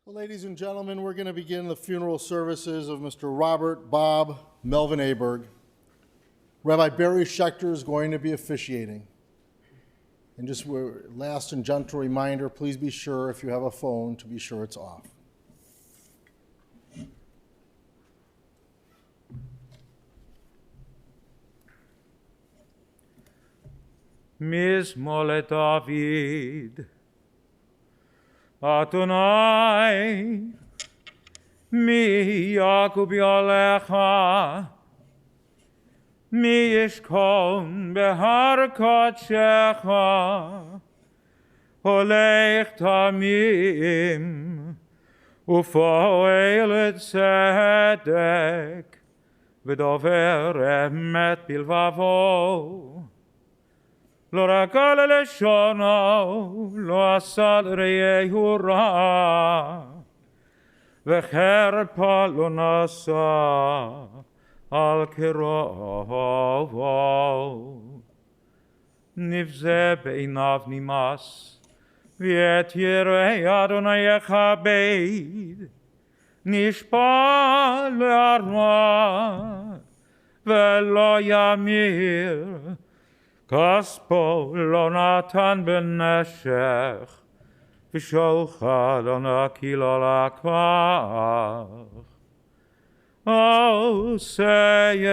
Well, ladies and gentlemen, we're going to begin the funeral services of Mr. Robert Bob Melvin Aberg. Rabbi Barry Schechter is going to be officiating. And just a last and gentle reminder, please be sure if you have a phone to be sure it's off. Mizmor David, Adonai, mi Yaakov Yolecha, mi Yishkon behar Kodshecha, Holech tamim, ufoel et tzedek, v'dover emet bilvavo. Lo rakal leshono, lo asal reyehu ra, v'cherpa lo nasa al kirovo. Nivze beinav nimas, v'et yirei Adonai yechabed, nishpa le'arma, ve'lo yamir, Kaspo lo natan ben neshech, v'sholcha lo nakil ol akvach. O seyele,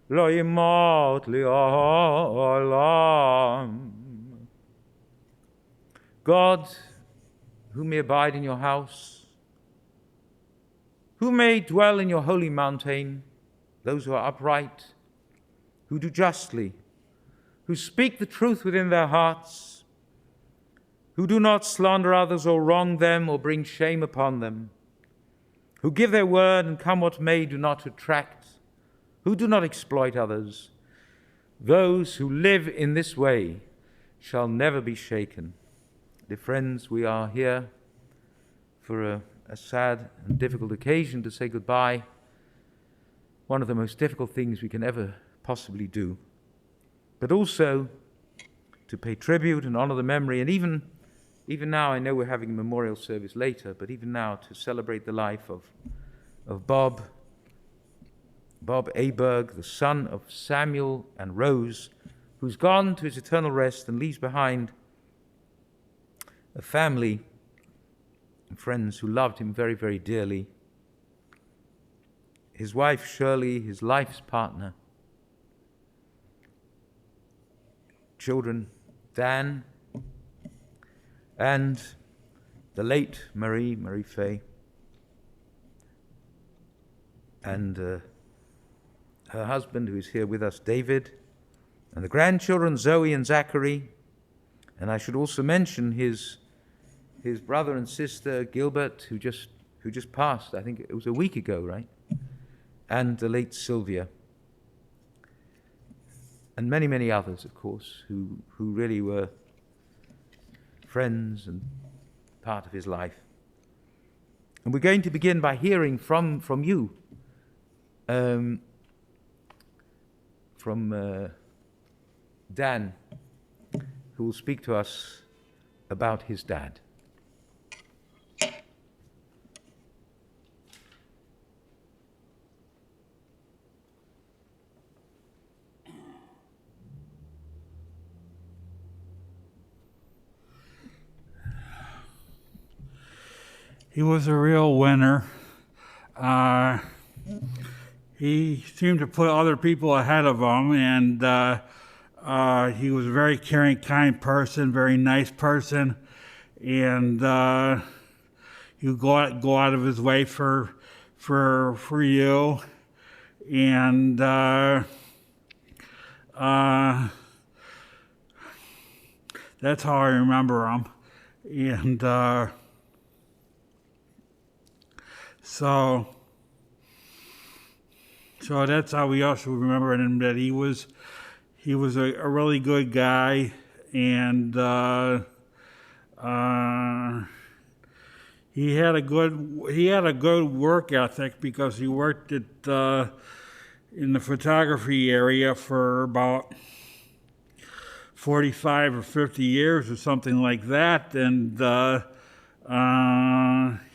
lo yimot li olam. God, who may abide in your house, who may dwell in your holy mountain, those who are upright, who do justly, who speak the truth within their hearts, who do not slander others or wrong them or bring shame upon them, who give their word and come what may do not retract, who do not exploit others. Those who live in this way shall never be shaken. Dear friends, we are here for a sad and difficult occasion to say goodbye. One of the most difficult things we can ever possibly do, but also to pay tribute and honor the memory, and even now, I know we're having a memorial service later, but even now to celebrate the life of Bob Aberg, the son of Samuel and Rose, who's gone to his eternal rest and leaves behind a family and friends who loved him very, very dearly. His wife Shirley, his life's partner, children, Dan, and the late Marie Fay, and her husband, who is here with us, David, and the grandchildren, Zoe and Zachary, and I should also mention his brother and sister, Gilbert, who just passed. I think it was a week ago, right? And the late Sylvia. And many, many others, of course, who really were friends and part of his life. And we're going to begin by hearing from you, from Dan, who will speak to us about his dad. He was a real winner. He seemed to put other people ahead of him, and he was a very caring, kind person, very nice person, and he would go out of his way for you, and that's how I remember him, and. So that's how we also remember him, that he was a really good guy, and he had a good work ethic, because he worked at in the photography area for about 45 or 50 years or something like that, and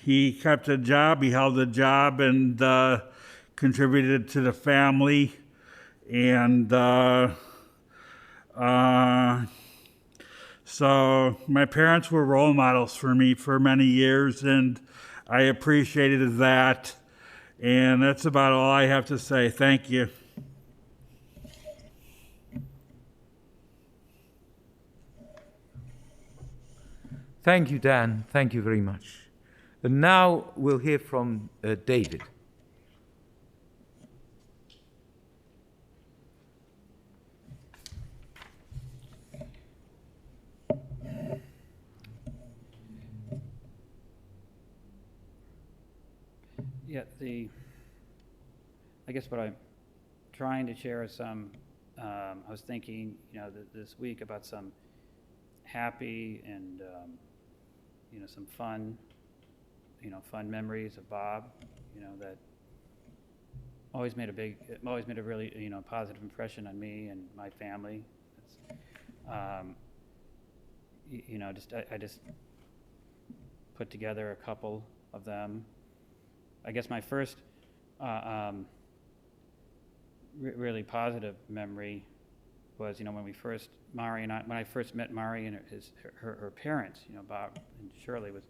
He kept a job, he held a job, and contributed to the family. And so my parents were role models for me for many years, and I appreciated that. And that's about all I have to say. Thank you. Thank you, Dan. Thank you very much. And now we'll hear from David. Yeah, I guess what I'm trying to share is some, I was thinking, this week about some happy and, some fun, fun memories of Bob, that always made a really, positive impression on me and my family. I just put together a couple of them. I guess my first really positive memory was, when when I first met Mari and her parents, Bob and Shirley was,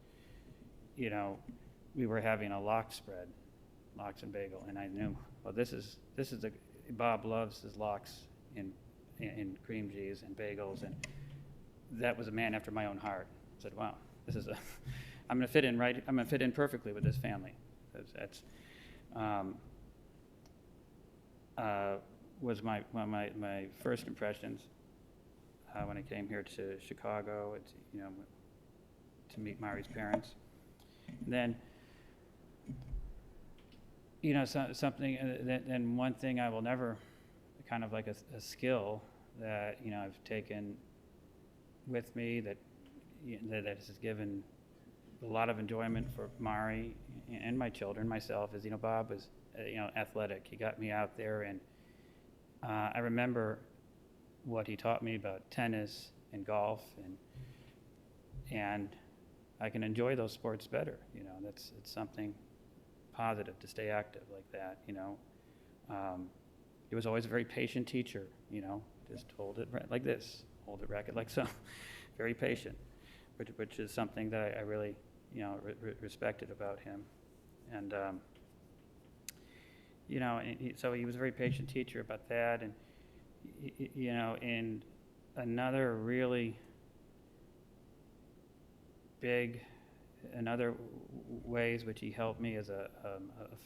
we were having a lox and bagel, and I knew, well, this is Bob loves his lox in cream cheese and bagels, and that was a man after my own heart. I said, wow, I'm gonna fit in perfectly with this family. That's was my first impressions when I came here to Chicago, to meet Mari's parents. And then, something. Then one thing I will never, kind of like a skill that I've taken with me that has given a lot of enjoyment for Mari and my children, myself, is, Bob was, athletic. He got me out there, and I remember what he taught me about tennis and golf, and I can enjoy those sports better. It's something positive to stay active like that. He was always a very patient teacher. Just hold it like this, hold it racket like so, very patient, which is something that I really respected about him. And so he was a very patient teacher about that. And in another really big, another ways which he helped me as a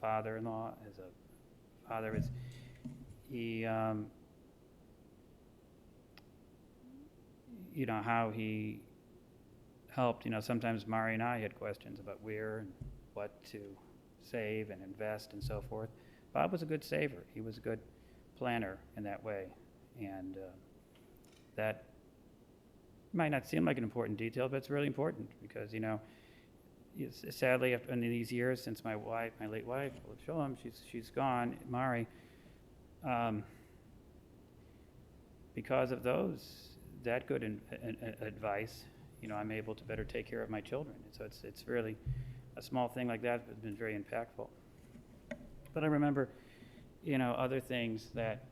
father-in-law, as a father, is he how he helped. Sometimes Mari and I had questions about where and what to save and invest and so forth. Bob was a good saver. He was a good planner in that way. And that might not seem like an important detail, but it's really important because, sadly, in these years since my late wife, Shalom, she's gone, Mari, because of that good advice, I'm able to better take care of my children. So it's really a small thing like that has been very impactful. But I remember, other things that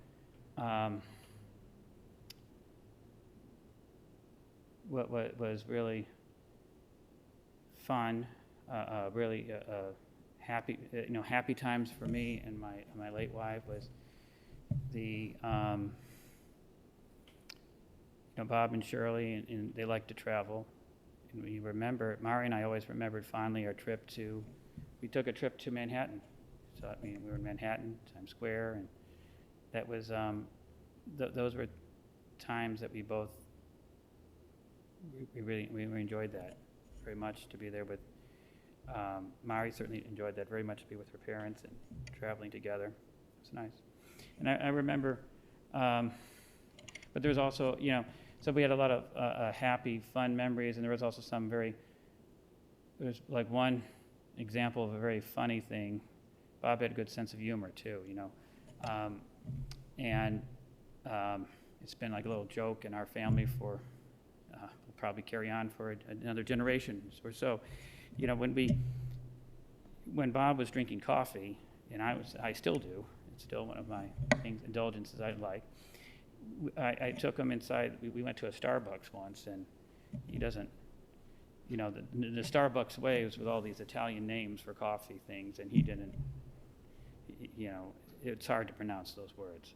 what was really fun, really happy, happy times for me and my late wife was the Bob and Shirley, and they like to travel. And we remember, Mari and I always remembered fondly our we took a trip to Manhattan. So we were in Manhattan, Times Square, and that was, those were times that we both, we really enjoyed that very much, to be there with, Mari certainly enjoyed that very much, to be with her parents and traveling together. It was nice. And I remember, but there was also, so we had a lot of happy, fun memories, and there was also there's like one example of a very funny thing. Bob had a good sense of humor too, and it's been like a little joke in our family for, we'll probably carry on for another generation or so. you know, when Bob was drinking coffee, and I still do, it's still one of my indulgences I like. I took him inside. We went to a Starbucks once, and he doesn't, you know, the Starbucks way was with all these Italian names for coffee things, and he didn't, you know, it's hard to pronounce those words.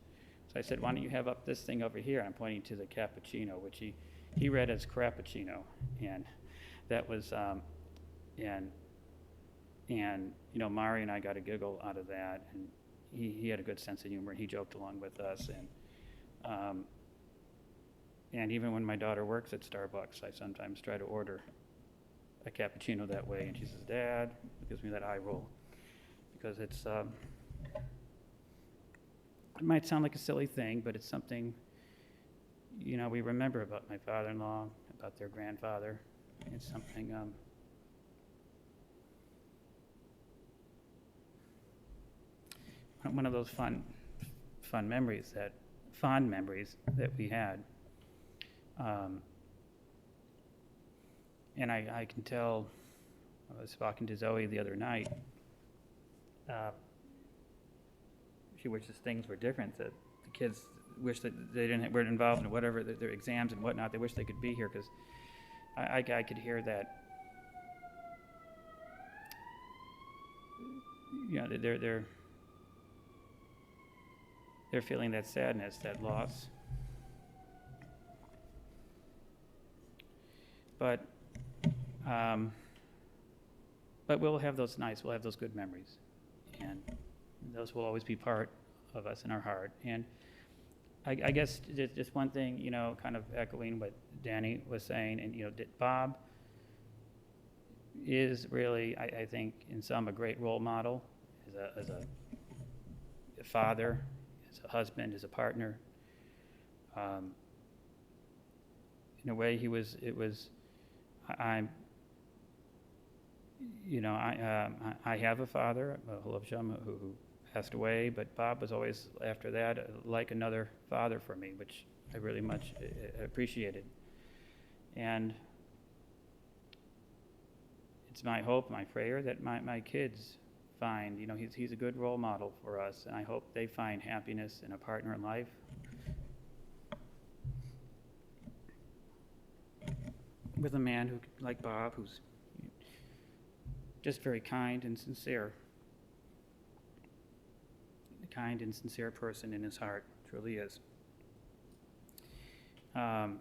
So I said, why don't you have up this thing over here? I'm pointing to the cappuccino, which he read as crappuccino, and that was, and you know, Mari and I got a giggle out of that, and he had a good sense of humor, and he joked along with us, and even when my daughter works at Starbucks, I sometimes try to order a cappuccino that way, and she says, Dad, it gives me that eye roll, because it's, it might sound like a silly thing, but it's something, you know, we remember about my father-in-law, about their grandfather. It's something, one of those fond memories that we had. And I can tell, I was talking to Zoe the other night, she wishes things were different, that the kids wish that they weren't involved in whatever, their exams and whatnot. They wish they could be here, because I could hear that, you know, they're feeling that sadness, that loss. But we'll have those good memories, and those will always be part of us in our heart. And I guess just one thing, you know, kind of echoing what Danny was saying, and, you know, Bob is really, I think, in some, a great role model as a father, as a husband, as a partner. In a way, I have a father, who passed away, but Bob was always, after that, like another father for me, which I really much appreciated. And it's my hope, my prayer, that my kids find, you know, he's a good role model for us, and I hope they find happiness in a partner in life. With a man who, like Bob, who's just very kind and sincere. A kind and sincere person in his heart, truly is. And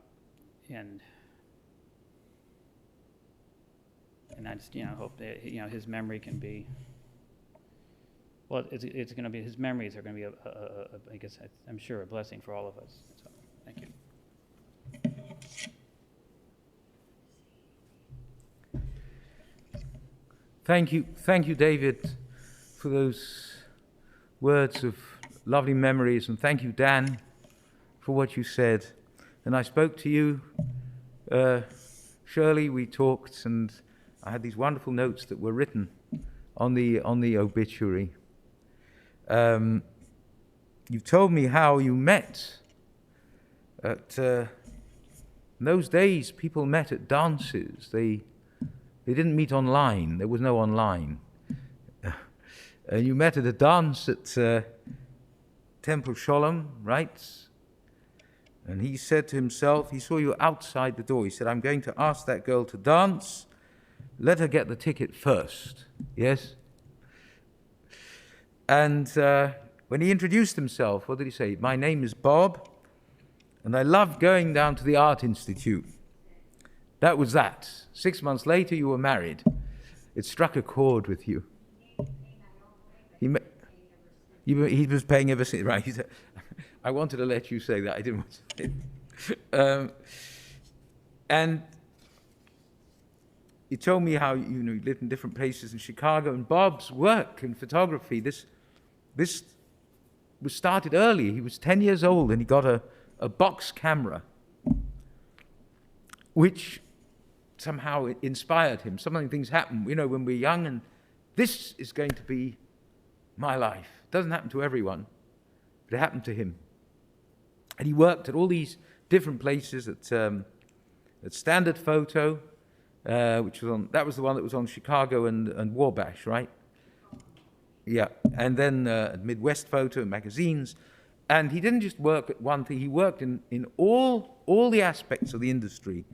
I just, you know, hope that, you know, his memory can be, well, it's going to be, his memories are going to be, I guess, I'm sure, a blessing for all of us. So, thank you. Thank you, David, for those words of lovely memories, and thank you, Dan, for what you said. And I spoke to you, Shirley. We talked, and I had these wonderful notes that were written on the obituary. You told me how you met. In those days, people met at dances. They didn't meet online. There was no online. And you met at a dance at Temple Sholom, right? And he said to himself, he saw you outside the door. He said, I'm going to ask that girl to dance. Let her get the ticket first. Yes? And when he introduced himself, what did he say? My name is Bob, and I love going down to the Art Institute. That was that. 6 months later, you were married. It struck a chord with you. He was paying ever since. Right. He said, I wanted to let you say that. I didn't want to say it. And you told me how you lived in different places in Chicago, and Bob's work in photography, this was started early. He was 10 years old, and he got a box camera, which somehow it inspired him. Things happen, when we're young, and this is going to be my life. It doesn't happen to everyone, but it happened to him. And he worked at all these different places, at Standard Photo, which was on, that was the one that was on Chicago and Wabash, right? Yeah, and then Midwest Photo and magazines. And he didn't just work at one thing, he worked in all the aspects of the industry.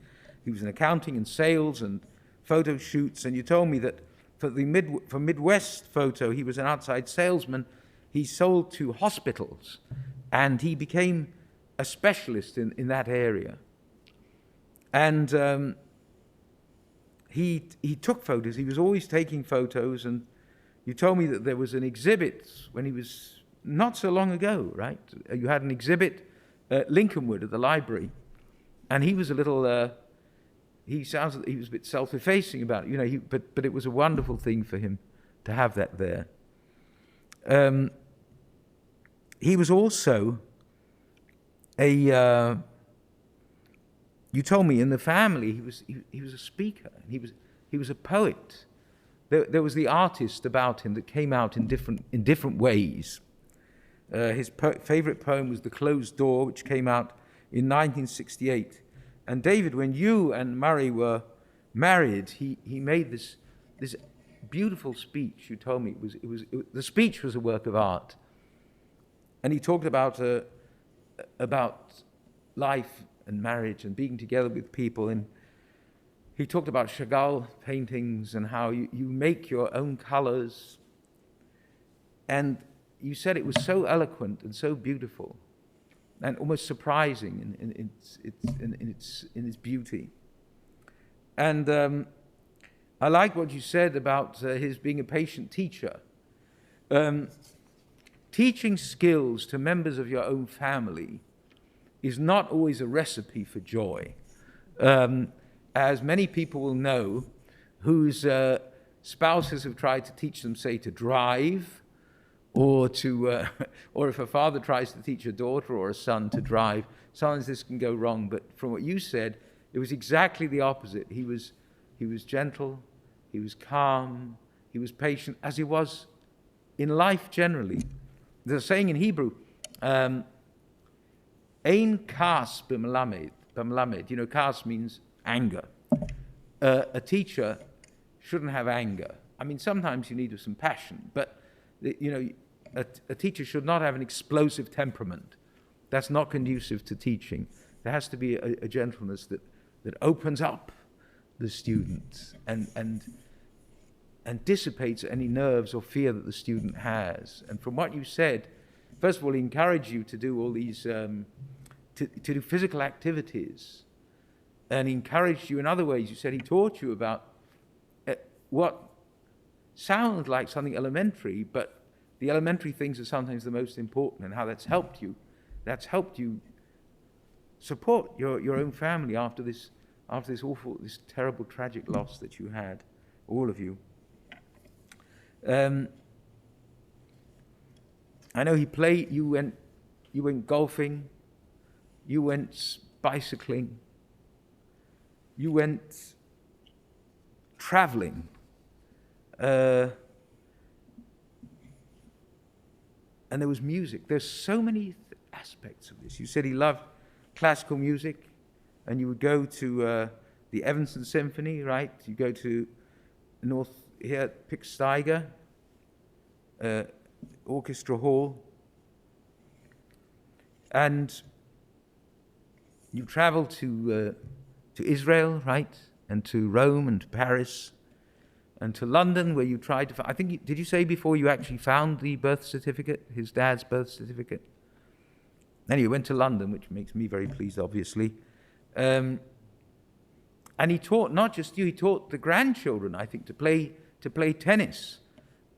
He was in accounting and sales and photo shoots, and you told me that for Midwest Photo, he was an outside salesman. He sold to hospitals, and he became a specialist in that area. And he took photos. He was always taking photos, and you told me that there was an exhibit when he was not so long ago, right? You had an exhibit at Lincolnwood at the library, and he was a little. He sounds like he was a bit self-effacing about it, you know. But it was a wonderful thing for him to have that there. He was also a. You told me in the family he was a speaker. He was a poet. There was the artist about him that came out in different ways. His favorite poem was "The Closed Door," which came out in 1968. And David, when you and Murray were married, he made this beautiful speech. You told me the speech was a work of art, and he talked about life and marriage and being together with people. And he talked about Chagall paintings and how you make your own colors. And you said it was so eloquent and so beautiful and almost surprising in its beauty. And I like what you said about his being a patient teacher. Teaching skills to members of your own family is not always a recipe for joy. As many people will know, whose spouses have tried to teach them, say, to drive, or if a father tries to teach a daughter or a son to drive, sometimes this can go wrong. But from what you said, it was exactly the opposite. He was gentle, he was calm, he was patient, as he was in life generally. There's a saying in Hebrew, Ein kas b'melamed. You know, kas means anger. A teacher shouldn't have anger. I mean, sometimes you need some passion, but you know, a teacher should not have an explosive temperament. That's not conducive to teaching. There has to be a gentleness that opens up the student and dissipates any nerves or fear that the student has. And from what you said, first of all, he encouraged you to do all these, to do physical activities. And he encouraged you in other ways. You said he taught you about what sounds like something elementary, but the elementary things are sometimes the most important, and how that's helped you. That's helped you support your own family after this terrible, tragic loss that you had, all of you. I know you went golfing, you went bicycling, you went traveling. And there was music. There's so many aspects of this. You said he loved classical music, and you would go to the Evanston Symphony, right? You go to North here at Pick-Steiger Orchestra Hall, and you traveled to Israel, right, and to Rome and to Paris, and to London, where you tried to find, did you say before you actually found the birth certificate, his dad's birth certificate? Then you went to London, which makes me very pleased, obviously. And he taught, not just you, he taught the grandchildren, I think, to play tennis.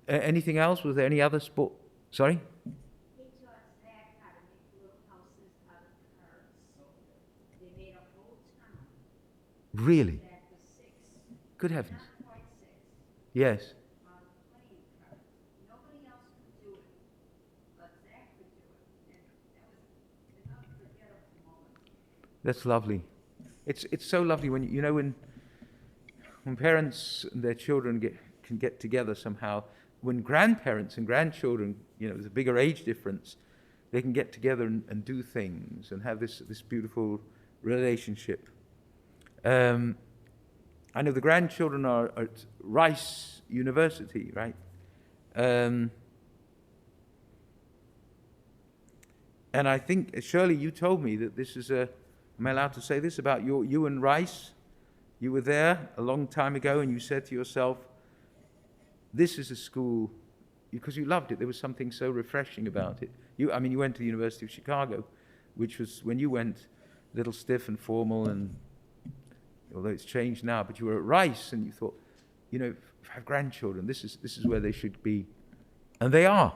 Anything else? Was there any other sport? Sorry? He taught Zach how to make little houses out of cards. They made a whole town. Really? Zach was 6. Good heavens. Not quite 6. Yes. On playing cards. Nobody else could do it, but Zach could do it. And that was an unforgettable moment. That's lovely. It's so lovely when when parents and their children can get together somehow. When grandparents and grandchildren, there's a bigger age difference, they can get together and do things and have this beautiful relationship. I know the grandchildren are at Rice University, right? And I think, Shirley, you told me that this is am I allowed to say this about you and Rice? You were there a long time ago and you said to yourself, this is a school, because you loved it, there was something so refreshing about it. You went to the University of Chicago, which was, when you went, a little stiff and formal, and although it's changed now, but you were at Rice and you thought, if I have grandchildren, this is where they should be. And they are.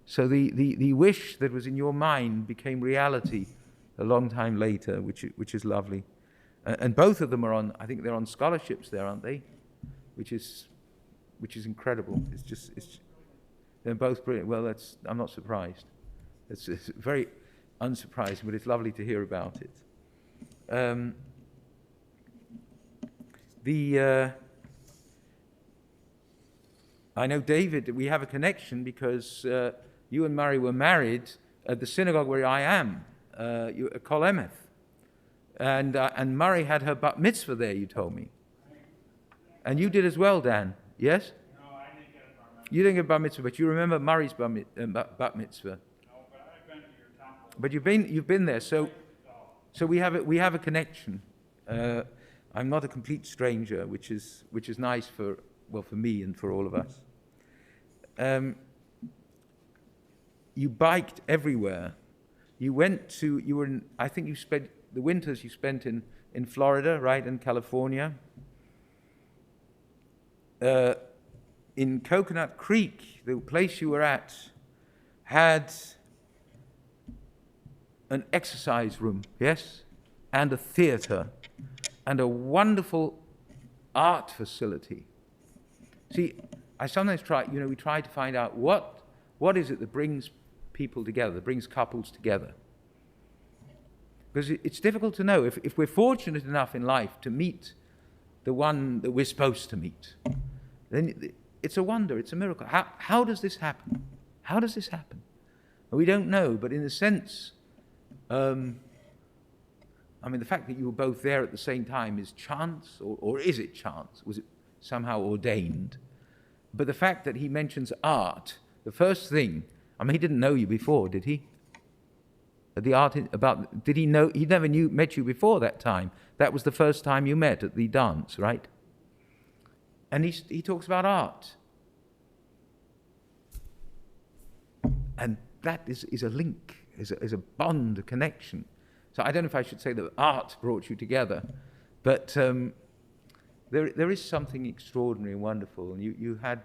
So the wish that was in your mind became reality a long time later, which is lovely. And both of them are I think they're on scholarships there, aren't they? Which is incredible. They're both brilliant. Well, I'm not surprised. It's very unsurprising, but it's lovely to hear about it. I know, David, we have a connection because you and Murray were married at the synagogue where I am, at Kol Emeth. And Murray had her bat mitzvah there, you told me. And you did as well, Dan, yes? No, I didn't get a bar mitzvah. You didn't get bat mitzvah, but you remember Murray's bat mitzvah. No, but I've been to your temple. But you've been there, so we have a connection. I'm not a complete stranger, which is nice for me and for all of us. You biked everywhere. I think you spent the winters you spent in Florida, right, in California. In Coconut Creek, the place you were at had an exercise room, yes, and a theater, and a wonderful art facility. See, I sometimes we try to find out what is it that brings people together, that brings couples together. Because it's difficult to know. If we're fortunate enough in life to meet the one that we're supposed to meet, then it's a wonder, it's a miracle. How does this happen? How does this happen? We don't know, but in a sense, the fact that you were both there at the same time is chance, or is it chance? Was it somehow ordained? But the fact that he mentions art, the first thing, he didn't know you before, did he? Did he know? He never met you before that time. That was the first time you met at the dance, right? And he talks about art. And that is a link, is a bond, a connection. So I don't know if I should say that art brought you together, but there is something extraordinary and wonderful. And you had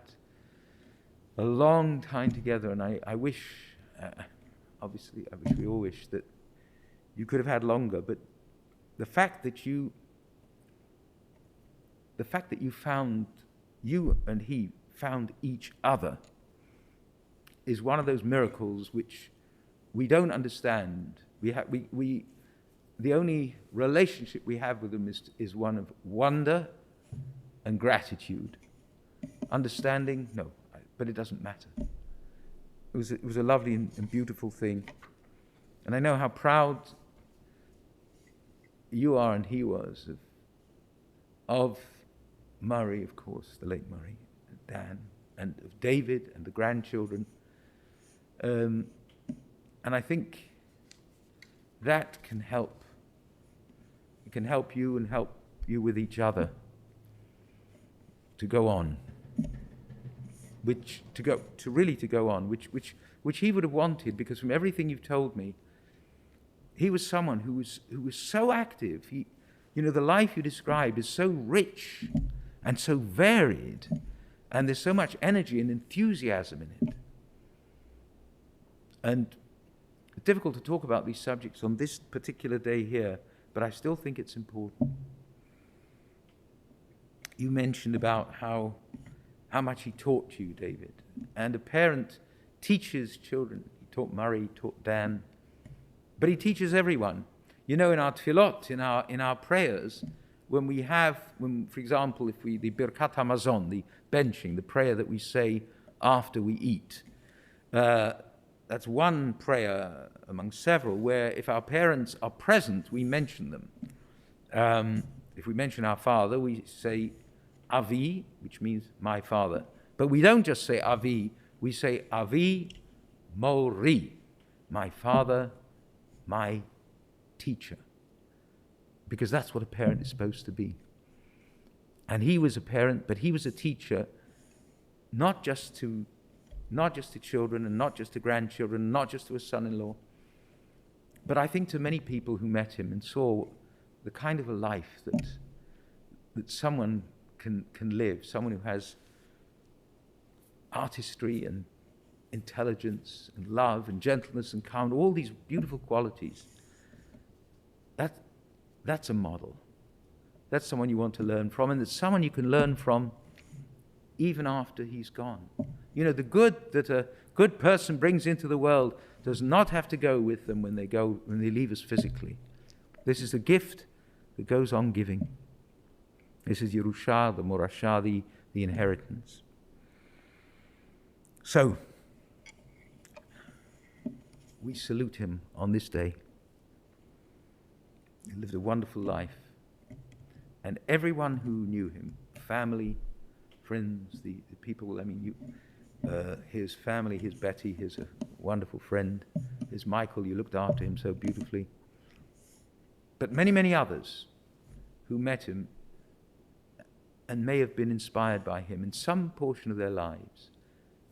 a long time together, and I wish, obviously, we all wish that you could have had longer, but the fact that you found, you and he found each other is one of those miracles which we don't understand. The only relationship we have with them is one of wonder and gratitude. Understanding, no, but it doesn't matter. It was a lovely and beautiful thing. And I know how proud you are and he was of Murray, of course, the late Murray, Dan, and of David and the grandchildren. And I think that can help. It can help you and help you with each other to go on. To really go on, which he would have wanted, because from everything you've told me, he was someone who was so active. The life you described is so rich and so varied, and there's so much energy and enthusiasm in it. And it's difficult to talk about these subjects on this particular day here, but I still think it's important. You mentioned about how much he taught you, David. And a parent teaches children. He taught Murray, he taught Dan, but he teaches everyone. In our tefillot, in our prayers, when, for example, the Birkat Hamazon, the benching, the prayer that we say after we eat, that's one prayer among several where if our parents are present, we mention them. if we mention our father, we say Avi, which means my father. But we don't just say Avi, we say Avi Mori, my father, my teacher. Because that's what a parent is supposed to be. And he was a parent, but he was a teacher, not just to children and not just to grandchildren, not just to a son-in-law, but I think to many people who met him and saw the kind of a life that someone can live, someone who has artistry and intelligence and love and gentleness and calm, all these beautiful qualities. That's a model. That's someone you want to learn from, and it's someone you can learn from even after he's gone. You know, the good that a good person brings into the world does not have to go with them when they leave us physically. This is a gift that goes on giving. This is Yerusha, the Morashah, the inheritance. So, we salute him on this day. He lived a wonderful life. And everyone who knew him, family, friends, the people, his family, his Betty, his wonderful friend, his Michael, you looked after him so beautifully. But many, many others who met him and may have been inspired by him in some portion of their lives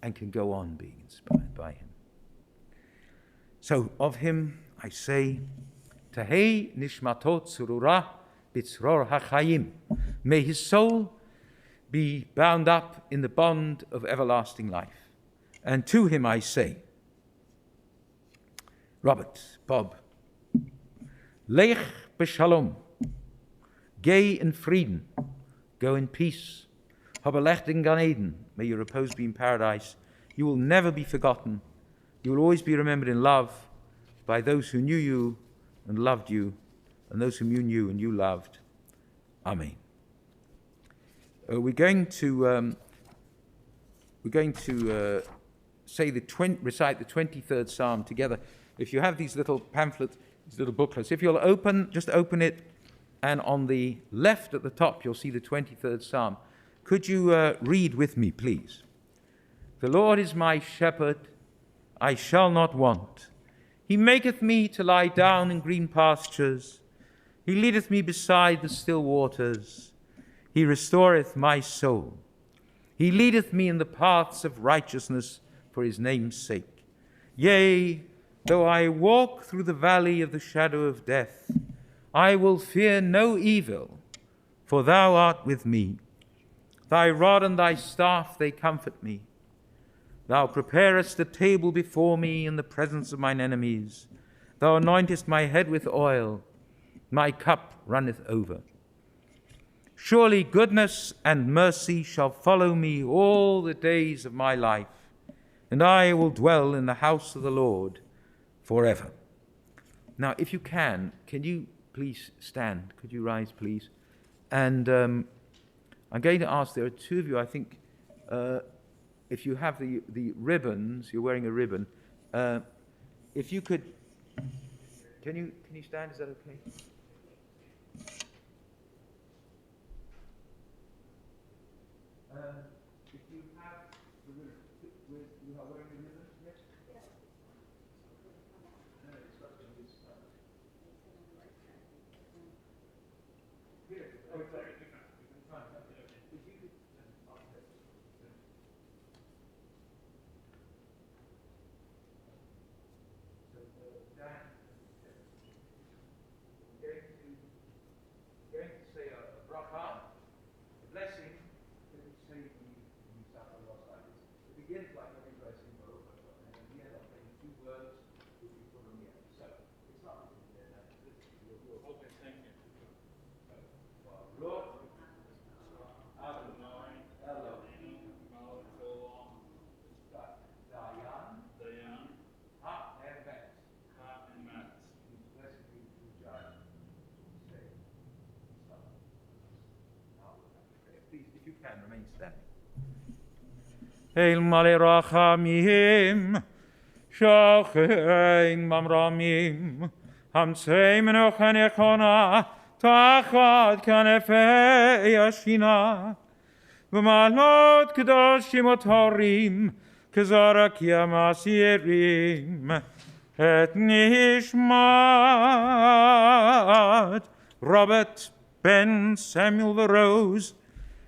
and can go on being inspired by him. So of him I say, Tahei nishmatot surura bitzror hachayim. May his soul be bound up in the bond of everlasting life. And to him I say, Robert, Bob, Lech b'shalom, gay in Frieden, go in peace. Habelech in Gan Eden, may your repose be in paradise. You will never be forgotten. You will always be remembered in love by those who knew you and loved you, and those whom you knew and you loved. Amen. We're going to recite the 23rd Psalm together. If you have these little pamphlets, these little booklets, if you'll just open it, and on the left at the top you'll see the 23rd Psalm. Could you read with me, please? The Lord is my shepherd, I shall not want. He maketh me to lie down in green pastures. He leadeth me beside the still waters. He restoreth my soul. He leadeth me in the paths of righteousness for his name's sake. Yea, though I walk through the valley of the shadow of death, I will fear no evil, for thou art with me. Thy rod and thy staff, they comfort me. Thou preparest a table before me in the presence of mine enemies. Thou anointest my head with oil. My cup runneth over. Surely goodness and mercy shall follow me all the days of my life, and I will dwell in the house of the Lord forever. Now, if you can you please stand? Could you rise, please? And I'm going to ask, there are two of you, I think, if you have the ribbons, you're wearing a ribbon, if you could, can you stand, is that okay? If you have the ribbon, you are wearing a ribbon, yes? No, it's got to be this side. Here, oh, it's like, fine, okay. If you could, okay. Dan, we're going to say a bracha, a blessing. Let me say we start a lot like this. It begins like every blessing, and at the end I'll say two words which we put on the end. So it's not you're hoping, thank you. Lord, Adonai, Elohim, Dayan, Ha-Emet. Blessed be the judge. Say, please, if you can, remain standing. El male rachamim, shachein mamramim, hamsei menochen echona, תחת כנפי השכינה, ומעלות קדושים וטהורים, כזרק ים הסירים, את נשמת רוברט בן סמיול ורוז,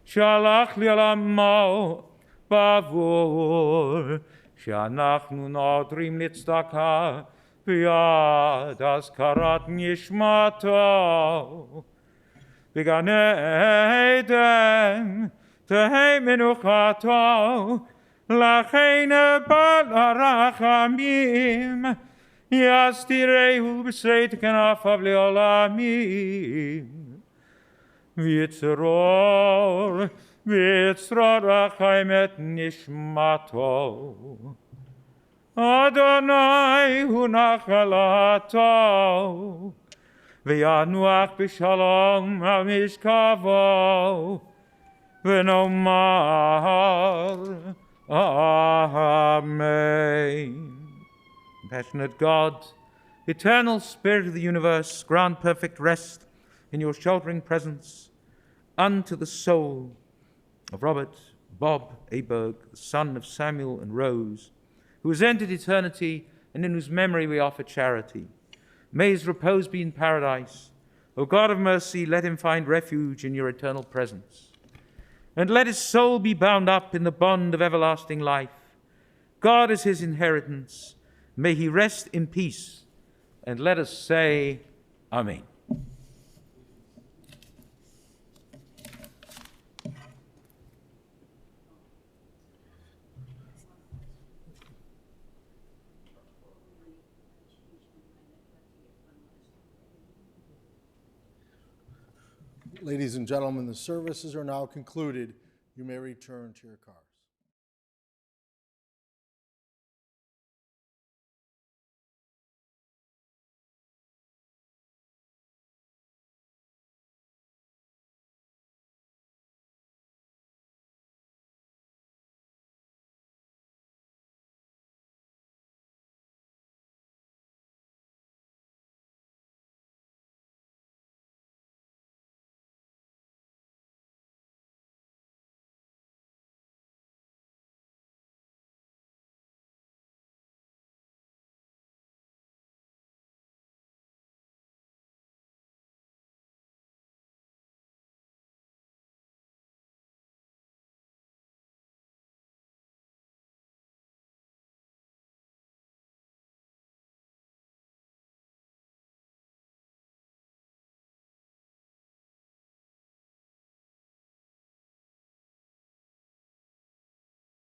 שהלך לעולמו בעבור, שאנחנו נותרים לצדקה ביד אזכרת נשמתו. בגן עדן תהא מנוחתו, לכן בעל הרחמים יסתירהו בשאת כנפיו לעולמים. ויצרור רחם את נשמתו. אדוני הוא נחלתו, וינוח בשלום על משכבו, ונאמר Amen. Compassionate God, eternal Spirit of the universe, grant perfect rest in your sheltering presence unto the soul of Robert Bob Aberg, the son of Samuel and Rose, who has entered eternity and in whose memory we offer charity. May his repose be in paradise. O God of mercy, let him find refuge in your eternal presence. And let his soul be bound up in the bond of everlasting life. God is his inheritance. May he rest in peace. And let us say, Amen. Ladies and gentlemen, the services are now concluded. You may return to your car.